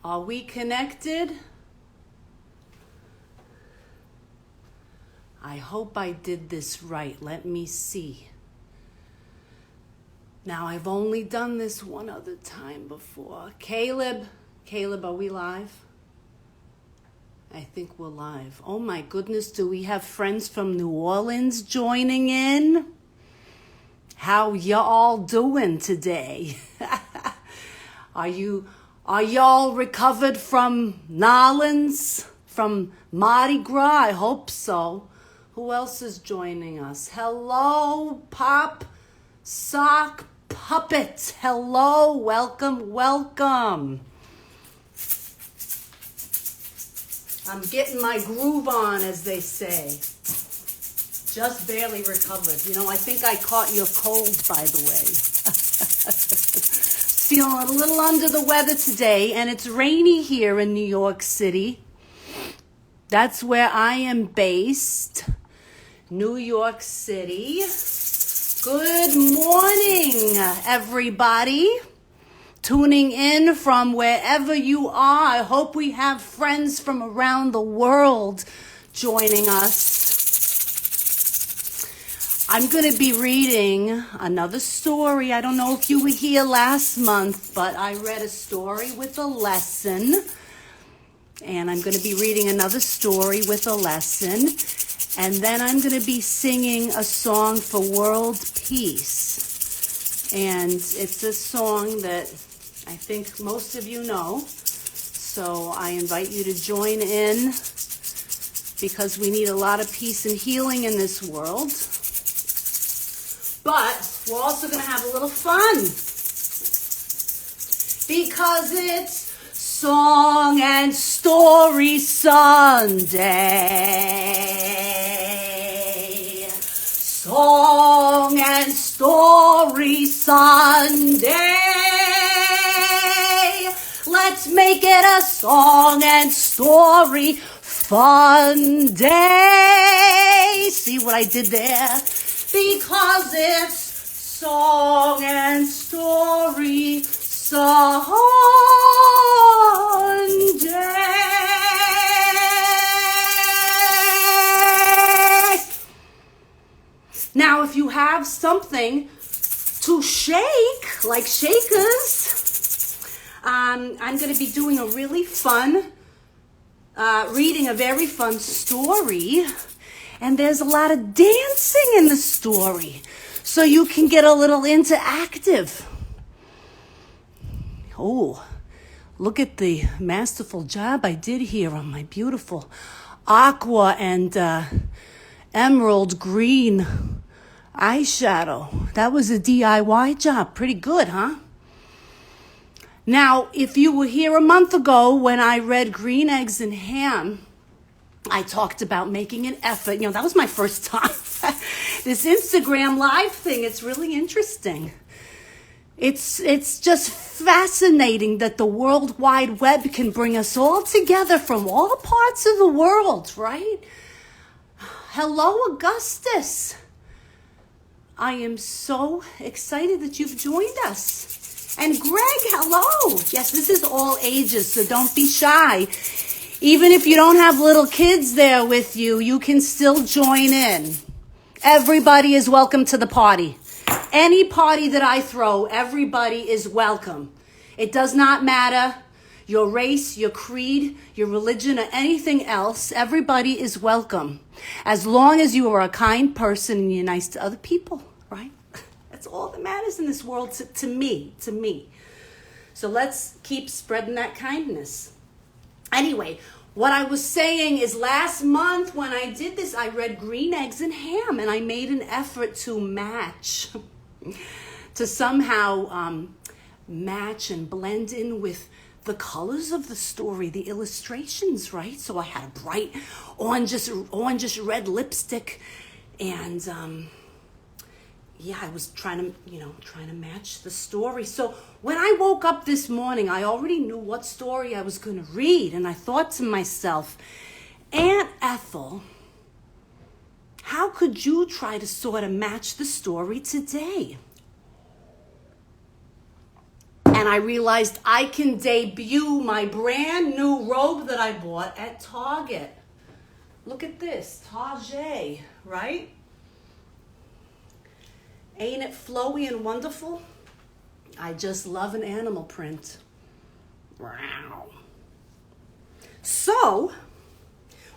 Are we connected? I hope I did this right. Let me see. Now, I've only done this one other time before. Caleb, are we live? I think we're live. Oh my goodness, do we have friends from New Orleans joining in? How y'all doing today? Are y'all recovered from Nolans, from Mardi Gras? I hope so. Who else is joining us? Hello, Pop Sock Puppet. Hello, welcome. I'm getting my groove on, as they say. Just barely recovered. You know, I think I caught your cold, by the way. Feeling a little under the weather today, and it's rainy here in New York City. That's where I am based. New York City. Good morning, everybody. Tuning in from wherever you are. I hope we have friends from around the world joining us. I'm going to be reading another story. I don't know if you were here last month, but I read a story with a lesson. And I'm going to be reading another story with a lesson. And then I'm going to be singing a song for world peace. And it's a song that I think most of you know. So I invite you to join in because we need a lot of peace and healing in this world. But we're also going to have a little fun because it's Song and Story Sunday. Song and Story Sunday. Let's make it a song and story fun day. See what I did there? Because it's Song and Story Sunday. Now, if you have something to shake, like shakers, I'm going to be doing a really fun, reading a very fun story. And there's a lot of dancing in the story. So you can get a little interactive. Oh, look at the masterful job I did here on my beautiful aqua and emerald green eyeshadow. That was a DIY job. Pretty good, huh? Now, if you were here a month ago when I read Green Eggs and Ham, I talked about making an effort. You know, that was my first time. This Instagram live thing, it's really interesting. It's just fascinating that the World Wide Web can bring us all together from all parts of the world, right? Hello, Augustus. I am so excited that you've joined us. And Greg, hello. Yes, this is all ages, so don't be shy. Even if you don't have little kids there with you, you can still join in. Everybody is welcome to the party. Any party that I throw, everybody is welcome. It does not matter your race, your creed, your religion, or anything else. Everybody is welcome. As long as you are a kind person and you're nice to other people, right? That's all that matters in this world to me. So let's keep spreading that kindness. Anyway, what I was saying is last month when I did this, I read Green Eggs and Ham, and I made an effort to match, to somehow match and blend in with the colors of the story, the illustrations, right? So I had a bright orangish red lipstick, and I was trying to match the story. So when I woke up this morning, I already knew what story I was going to read. And I thought to myself, Aunt Ethel, how could you try to sort of match the story today? and I realized I can debut my brand new robe that I bought at Target. Look at this, Target, right? Ain't it flowy and wonderful? I just love an animal print. Wow. So,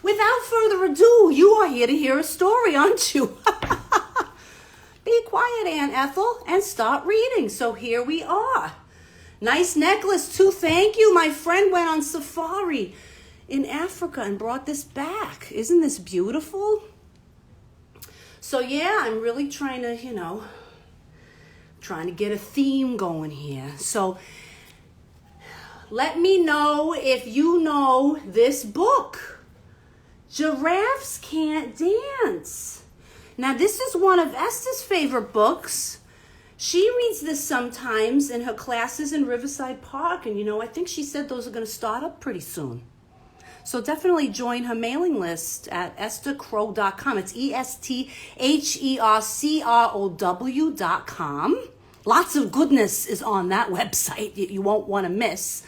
without further ado, you are here to hear a story, aren't you? Be quiet, Aunt Ethel, and start reading. So here we are. Nice necklace, too. Thank you. My friend went on safari in Africa and brought this back. Isn't this beautiful? So yeah, I'm really trying to, trying to get a theme going here. So let me know if you know this book, Giraffes Can't Dance. Now, this is one of Esther's favorite books. She reads this sometimes in her classes in Riverside Park. And, I think she said those are going to start up pretty soon. So definitely join her mailing list at esthercrow.com. It's ESTHERCROW.com. Lots of goodness is on that website you won't want to miss.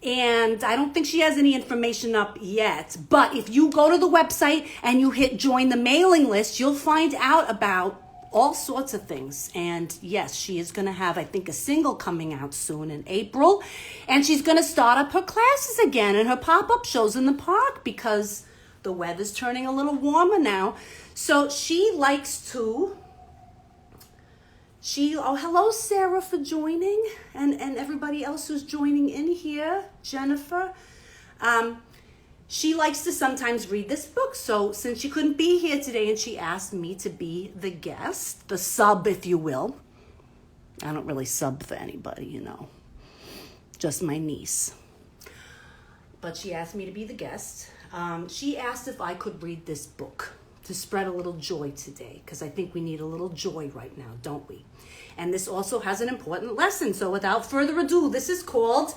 And I don't think she has any information up yet. But if you go to the website and you hit join the mailing list, you'll find out about all sorts of things. And yes, she is going to have, I think, a single coming out soon in April. And she's going to start up her classes again and her pop-up shows in the park because the weather's turning a little warmer now. So she likes to... hello, Sarah, for joining, and everybody else who's joining in here, Jennifer. She likes to sometimes read this book, so since she couldn't be here today and she asked me to be the guest, the sub, if you will. I don't really sub for anybody, just my niece. But she asked me to be the guest. She asked if I could read this book to spread a little joy today, because I think we need a little joy right now, don't we? And this also has an important lesson. So without further ado, this is called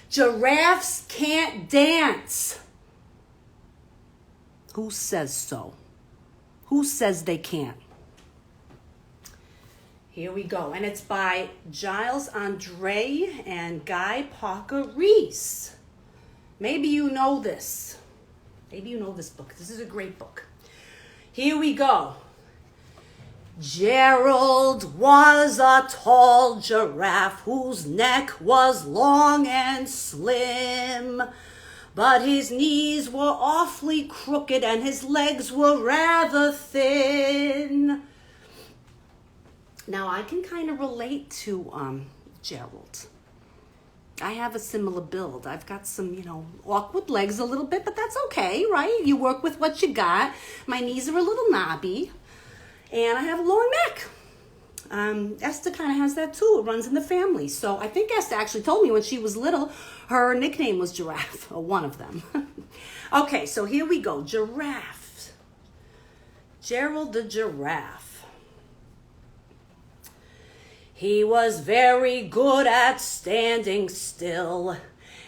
Giraffes Can't Dance. Who says so? Who says they can't? Here we go. And it's by Giles, Andreae, and Guy Parker Reese. Maybe you know this. Maybe you know this book. This is a great book. Here we go. Gerald was a tall giraffe whose neck was long and slim, but his knees were awfully crooked and his legs were rather thin. Now, I can kind of relate to Gerald. I have a similar build. I've got some, awkward legs a little bit, but that's okay, right? You work with what you got. My knees are a little knobby, and I have a long neck. Esther kind of has that too. It runs in the family. So I think Esther actually told me when she was little, her nickname was Giraffe, or one of them. Okay, so here we go. Giraffe. Gerald the Giraffe. He was very good at standing still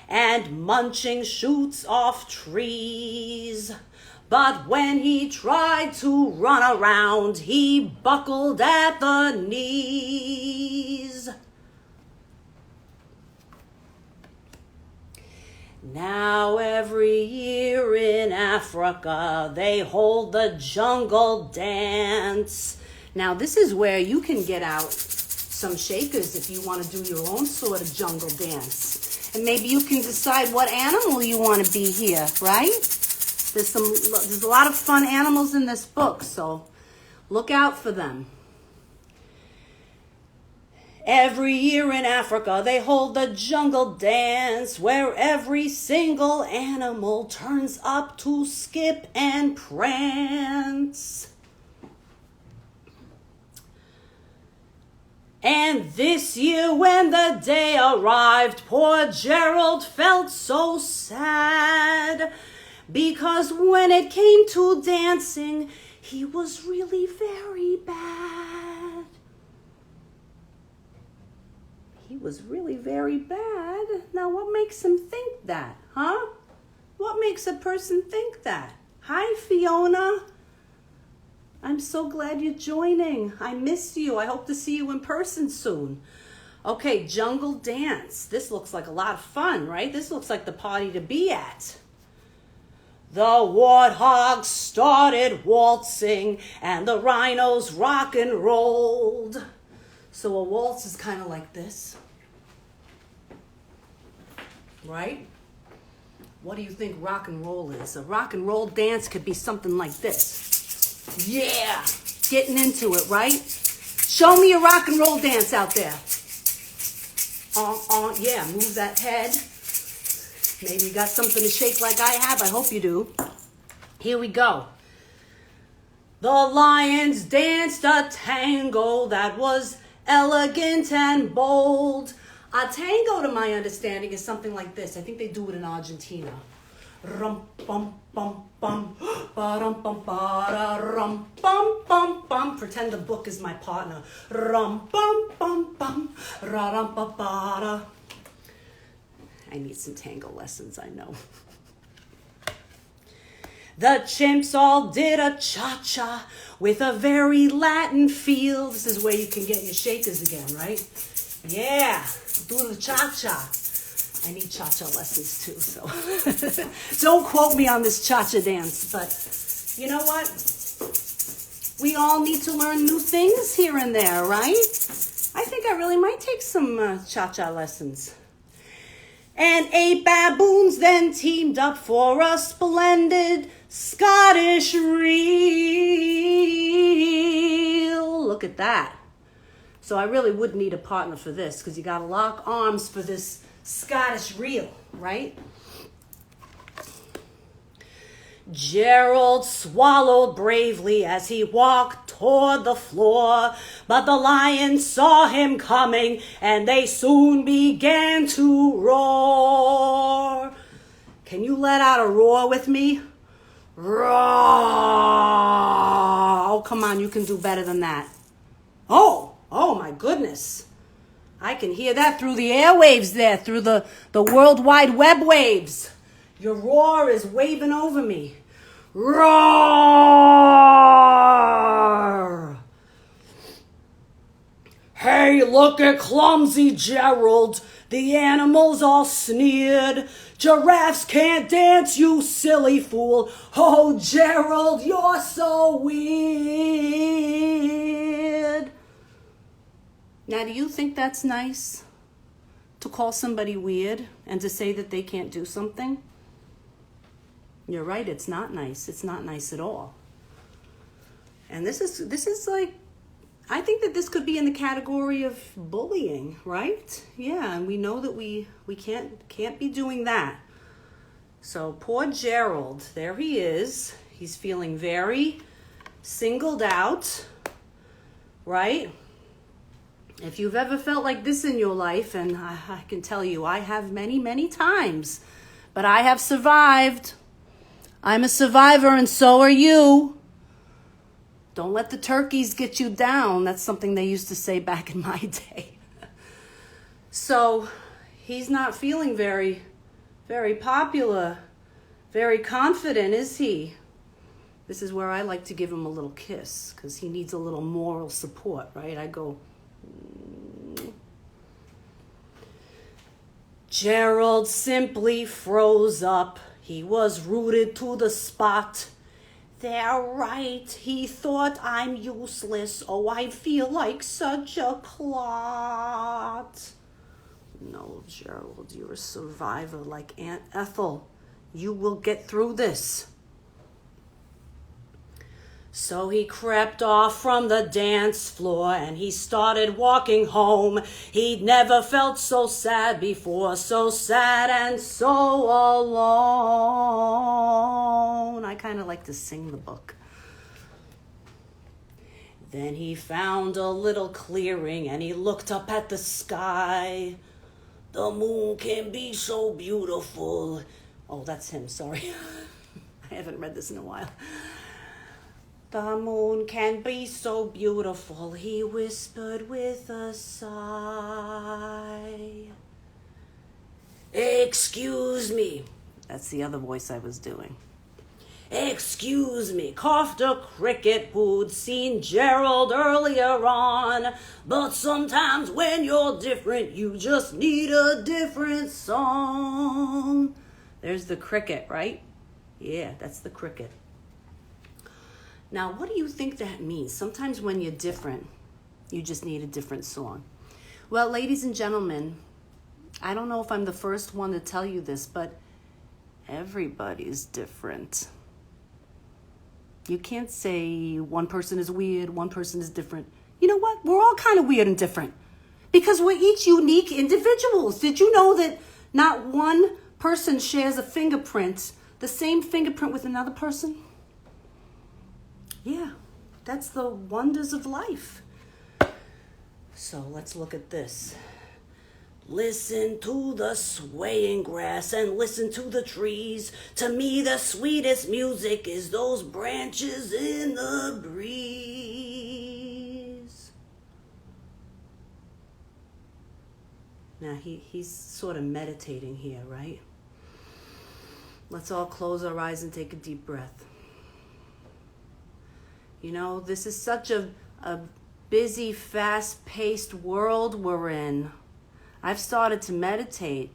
and munching shoots off trees. But when he tried to run around, he buckled at the knees. Now every year in Africa, they hold the jungle dance. Now this is where you can get out some shakers if you want to do your own sort of jungle dance. And maybe you can decide what animal you want to be here, right? There's a lot of fun animals in this book, so look out for them. Every year in Africa, they hold the jungle dance where every single animal turns up to skip and prance. And this year when the day arrived, poor Gerald felt so sad, because when it came to dancing, he was really very bad. He was really very bad. Now, what makes him think that, huh? What makes a person think that? Hi, Fiona. I'm so glad you're joining. I miss you. I hope to see you in person soon. Okay, jungle dance. This looks like a lot of fun, right? This looks like the party to be at. The warthogs started waltzing and the rhinos rock and rolled. So a waltz is kind of like this, right? What do you think rock and roll is? A rock and roll dance could be something like this. Yeah, getting into it, right? Show me a rock and roll dance out there. Yeah, move that head. Maybe you got something to shake like I have. I hope you do. Here we go. The lions danced a tango that was elegant and bold. A tango, to my understanding, is something like this. I think they do it in Argentina. Rum bum bum bum, ba rum bum ba da rum bum bum bum. Pretend the book is my partner. Rum bum bum bum, ra rum ba ba da. I need some tango lessons, I know. The chimps all did a cha-cha with a very Latin feel. This is where you can get your shakers again, right? Yeah, do the cha-cha. I need cha-cha lessons too, so don't quote me on this cha-cha dance. But you know what? We all need to learn new things here and there, right? I think I really might take some cha-cha lessons. And 8 baboons then teamed up for a splendid Scottish reel. Look at that. So I really would need a partner for this because you got to lock arms for this Scottish reel, right? Gerald swallowed bravely as he walked toward the floor, but the lions saw him coming and they soon began to roar. Can you let out a roar with me? Roar! Oh, come on, you can do better than that. Oh my goodness. I can hear that through the airwaves there, through the World Wide Web waves. Your roar is waving over me. Roar! Hey, look at clumsy Gerald. The animals all sneered. Giraffes can't dance, you silly fool. Oh, Gerald, you're so weird. Now, do you think that's nice? To call somebody weird and to say that they can't do something? You're right, it's not nice. It's not nice at all. And this is like, I think that this could be in the category of bullying, right? Yeah, and we know that we can't be doing that. So poor Gerald, there he is. He's feeling very singled out, right? If you've ever felt like this in your life, and I can tell you, I have many, many times, but I have survived. I'm a survivor, and so are you. Don't let the turkeys get you down. That's something they used to say back in my day. So he's not feeling very, very popular, very confident, is he? This is where I like to give him a little kiss because he needs a little moral support, right? I go, Gerald simply froze up. He was rooted to the spot. They're right. He thought I'm useless. Oh, I feel like such a clot. No, Gerald, you're a survivor like Aunt Ethel. You will get through this. So he crept off from the dance floor and he started walking home. He'd never felt so sad before, so sad and so alone. I kind of like to sing the book. Then he found a little clearing and he looked up at the sky. The moon can be so beautiful. Oh, that's him, sorry. I haven't read this in a while. The moon can be so beautiful, he whispered with a sigh. Excuse me. That's the other voice I was doing. Excuse me, coughed a cricket who'd seen Gerald earlier on. But sometimes when you're different, you just need a different song. There's the cricket, right? Yeah, that's the cricket. Now, what do you think that means? Sometimes when you're different, you just need a different song. Well, ladies and gentlemen, I don't know if I'm the first one to tell you this, but everybody's different. You can't say one person is weird, one person is different. You know what? We're all kind of weird and different because we're each unique individuals. Did you know that not one person shares a fingerprint, the same fingerprint with another person? Yeah, that's the wonders of life. So let's look at this. Listen to the swaying grass and listen to the trees. To me, the sweetest music is those branches in the breeze. Now, he's sort of meditating here, right? Let's all close our eyes and take a deep breath. You know, this is such a busy, fast-paced world we're in. I've started to meditate.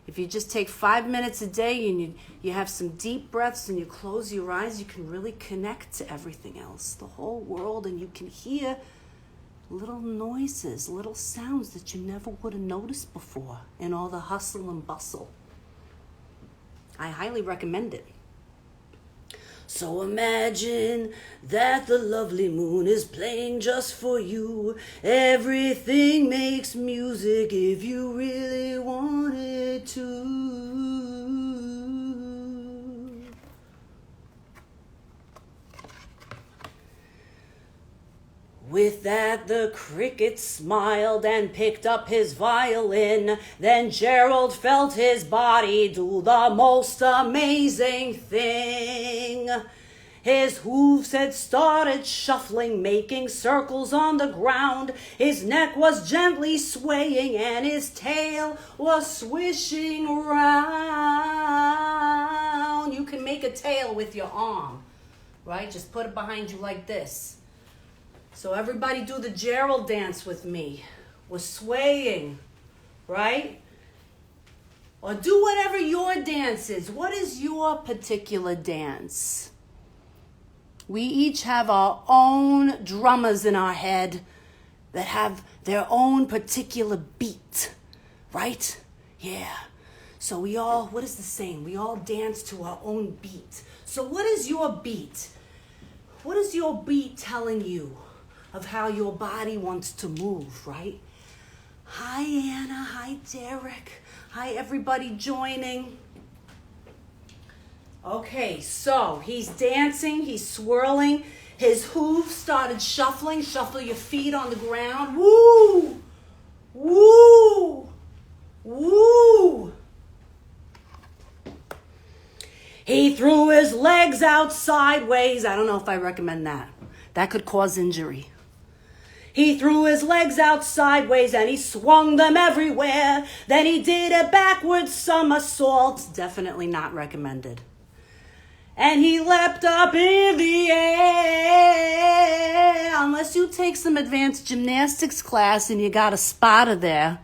If you just take 5 minutes a day and you have some deep breaths and you close your eyes, you can really connect to everything else, the whole world, and you can hear little noises, little sounds that you never would have noticed before in all the hustle and bustle. I highly recommend it. So imagine that the lovely moon is playing just for you. Everything makes music if you really want it to. With that, the cricket smiled and picked up his violin. Then Gerald felt his body do the most amazing thing. His hooves had started shuffling, making circles on the ground. His neck was gently swaying and his tail was swishing round. You can make a tail with your arm, right? Just put it behind you like this. So everybody do the Gerald dance with me. We're swaying, right? Or do whatever your dance is. What is your particular dance? We each have our own drummers in our head that have their own particular beat, right? Yeah. So we all, what is the saying? We all dance to our own beat. So what is your beat? What is your beat telling you of how your body wants to move, right? Hi, Anna. Hi, Derek. Hi, everybody joining. Okay, so he's dancing, he's swirling. His hooves started shuffling. Shuffle your feet on the ground. Woo! Woo! Woo! He threw his legs out sideways. I don't know if I recommend that. That could cause injury. He threw his legs out sideways and he swung them everywhere. Then he did a backward somersault. Definitely not recommended. And he leapt up in the air. Unless you take some advanced gymnastics class and you got a spotter there.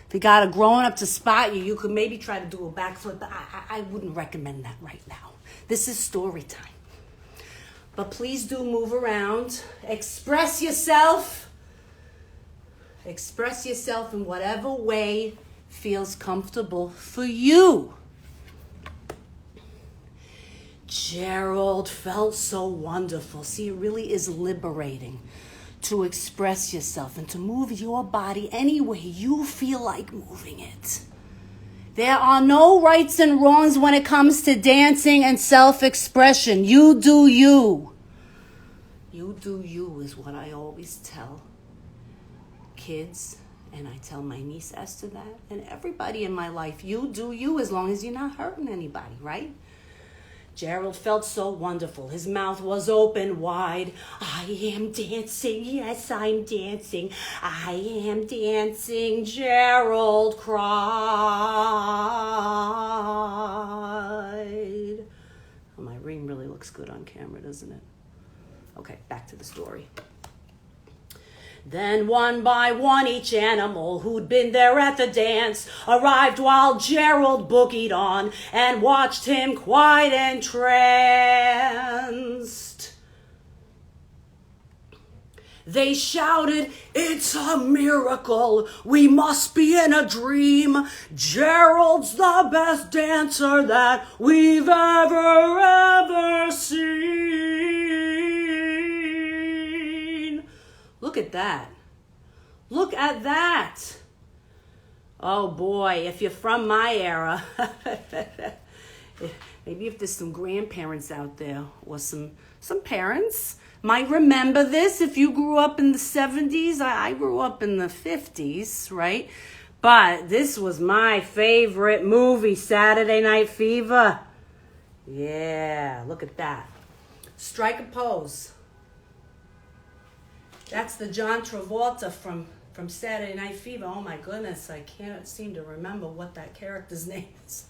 If you got a grown up to spot you, you could maybe try to do a backflip. But I wouldn't recommend that right now. This is story time. But please do move around. Express yourself. Express yourself in whatever way feels comfortable for you. Gerald felt so wonderful. See, it really is liberating to express yourself and to move your body any way you feel like moving it. There are no rights and wrongs when it comes to dancing and self-expression. You do you. You do you is what I always tell kids, and I tell my niece Esther that, and everybody in my life. You do you as long as you're not hurting anybody, right? Gerald felt so wonderful. His mouth was open wide. I am dancing. Yes, I'm dancing. I am dancing. Gerald cried. Oh, my ring really looks different, isn't it? Okay, back to the story. Then one by one each animal who'd been there at the dance arrived while Gerald boogied on and watched him quite entranced. They shouted, "It's a miracle! We must be in a dream! Gerald's the best dancer that we've ever seen!" Look at that. Look at that. Oh boy, if you're from my era, maybe if there's some grandparents out there or some parents might remember this. If you grew up in the 70s, I grew up in the 50s, right? But this was my favorite movie, Saturday Night Fever. Yeah, look at that. Strike a pose. That's the John Travolta from Saturday Night Fever. Oh my goodness, I can't seem to remember what that character's name is.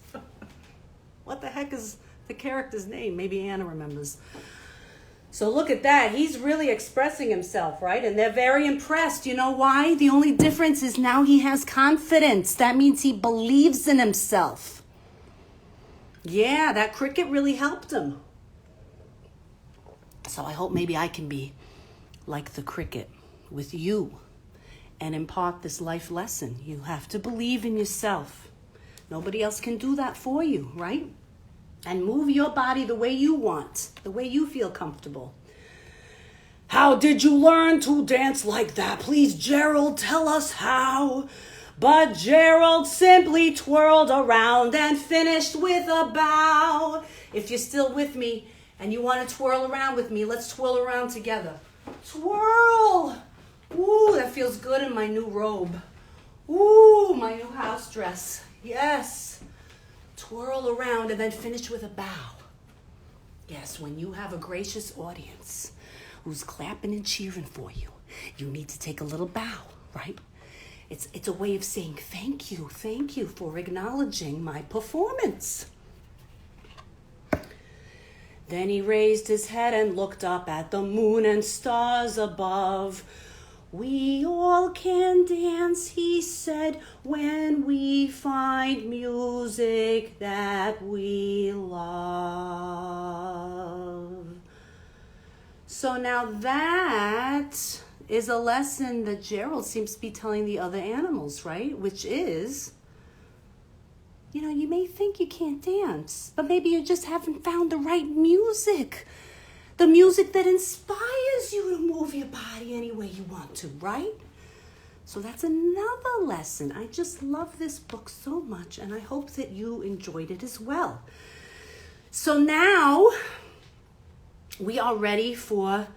What the heck is the character's name? Maybe Anna remembers. So look at that. He's really expressing himself, right? And they're very impressed. You know why? The only difference is now he has confidence. That means he believes in himself. Yeah, that cricket really helped him. So I hope maybe I can be like the cricket with you and impart this life lesson. You have to believe in yourself. Nobody else can do that for you, right? And move your body the way you want, the way you feel comfortable. How did you learn to dance like that? Please, Gerald, tell us how. But Gerald simply twirled around and finished with a bow. If you're still with me and you want to twirl around with me, let's twirl around together. Twirl! Ooh, that feels good in my new robe. Ooh, my new house dress. Yes. Twirl around and then finish with a bow. Yes, when you have a gracious audience who's clapping and cheering for you, you need to take a little bow, right? It's a way of saying thank you for acknowledging my performance. Then he raised his head and looked up at the moon and stars above. We all can dance, he said, when we find music that we love. So now that is a lesson that Gerald seems to be telling the other animals, right? Which is, you may think you can't dance, but maybe you just haven't found the right music. The music that inspires you to move your body any way you want to, right? So that's another lesson. I just love this book so much, and I hope that you enjoyed it as well. So now we are ready for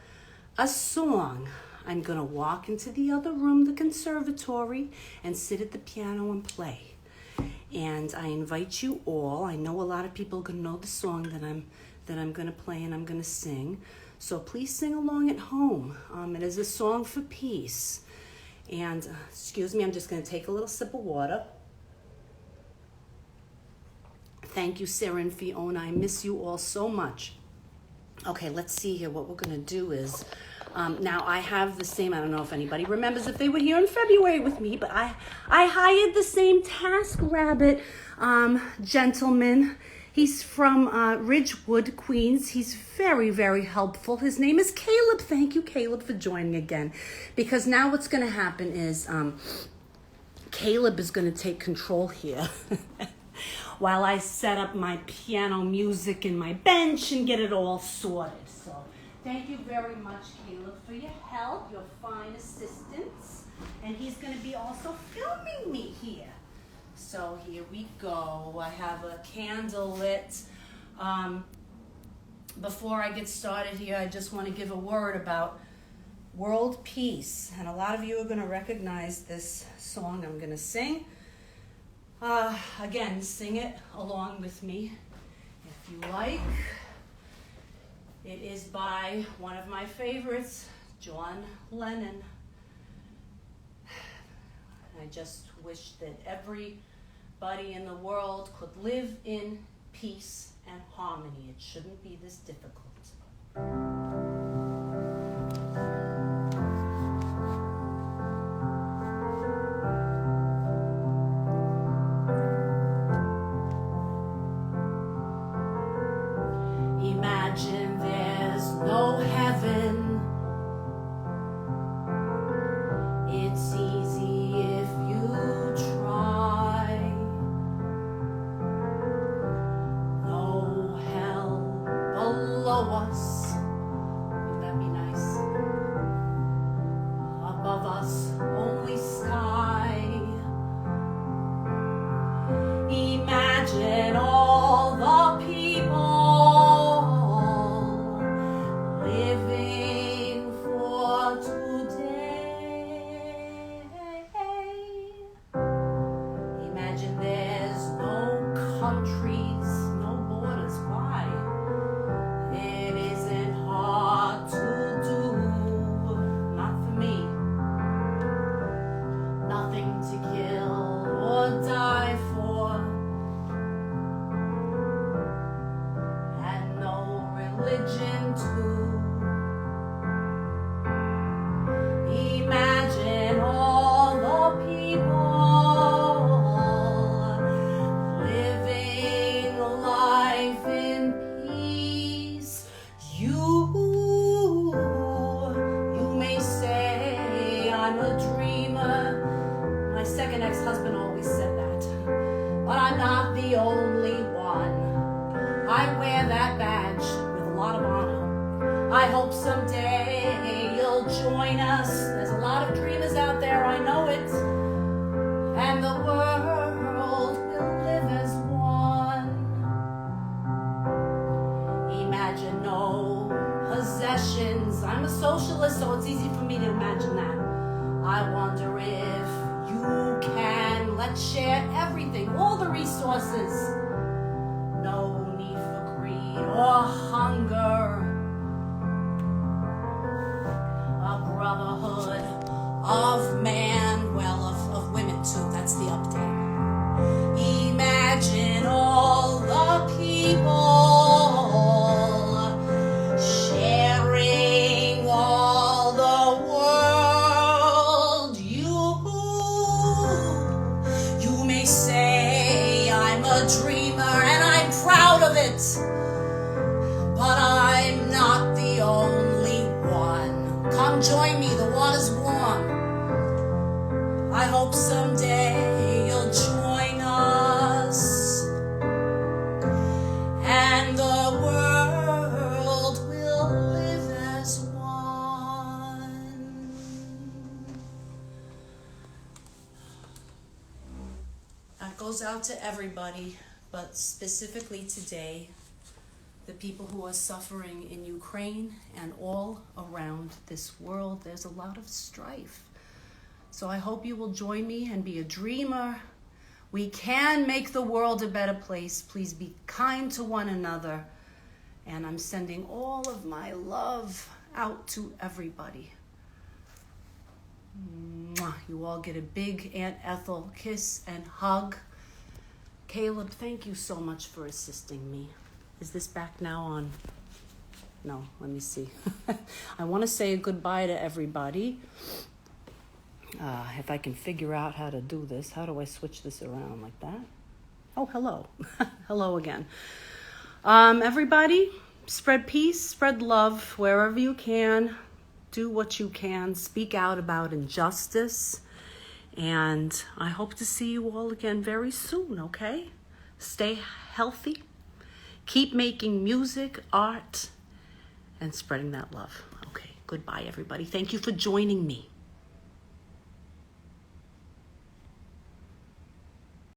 a song. I'm going to walk into the other room, the conservatory, and sit at the piano and play. And I invite you all. I know a lot of people are going to know the song that I'm going to play and I'm going to sing. So please sing along at home. It is a song for peace. And excuse me, I'm just going to take a little sip of water. Thank you, Sarah and Fiona. I miss you all so much. Okay, let's see here. What we're going to do is, now I have the same, I don't know if anybody remembers if they were here in February with me, but I hired the same TaskRabbit gentleman. He's from Ridgewood, Queens. He's very, very helpful. His name is Caleb. Thank you, Caleb, for joining again. Because now what's going to happen is Caleb is going to take control here while I set up my piano music and my bench and get it all sorted. So thank you very much, Caleb, for your help, your fine assistance. And he's going to be also filming me here. So here we go. I have a candle lit. Before I get started here, I just want to give a word about world peace. And a lot of you are going to recognize this song I'm going to sing. Again, sing it along with me if you like. It is by one of my favorites, John Lennon. I just wish that everybody in the world could live in peace and harmony. It shouldn't be this difficult. Imagine there's no heaven. It's easy if you try. No hell below us. Wouldn't that be nice? Above us, only sky. Imagine all the people living for today. Imagine there's no countries, no borders. Why? It isn't hard to do. Not for me. Nothing to kill or die for. And no religion too. Imagine all the people living life in peace. You may say I'm a dreamer. My second ex-husband always said that. But I'm not the only one. I wear that badge with a lot of honor. I hope someday you'll join us. There's a lot of dreamers out there, I know it. And the world will live as one. Imagine no possessions. I'm a socialist, so it's easy for me to imagine that. I wonder if you can. Let's share everything, all the resources. No need for greed or hunger. A brotherhood of man, well, of women too. That's the update. Imagine all the people sharing all the world. You may say I'm a dreamer and I'm proud of it, but I'm not the only one. Come join me, the water's warm. I hope someday you'll join us, and the world will live as one. That goes out to everybody, but specifically today, the people who are suffering in Ukraine and all around this world. There's a lot of strife. So I hope you will join me and be a dreamer. We can make the world a better place. Please be kind to one another. And I'm sending all of my love out to everybody. Mwah. You all get a big Aunt Ethel kiss and hug. Caleb, thank you so much for assisting me. Is this back now on? No, let me see. I want to say goodbye to everybody. If I can figure out how to do this. How do I switch this around like that? Oh, hello. Hello again. Everybody, spread peace, spread love wherever you can. Do what you can. Speak out about injustice. And I hope to see you all again very soon, okay? Stay healthy. Keep making music, art, and spreading that love. Okay, goodbye, everybody. Thank you for joining me.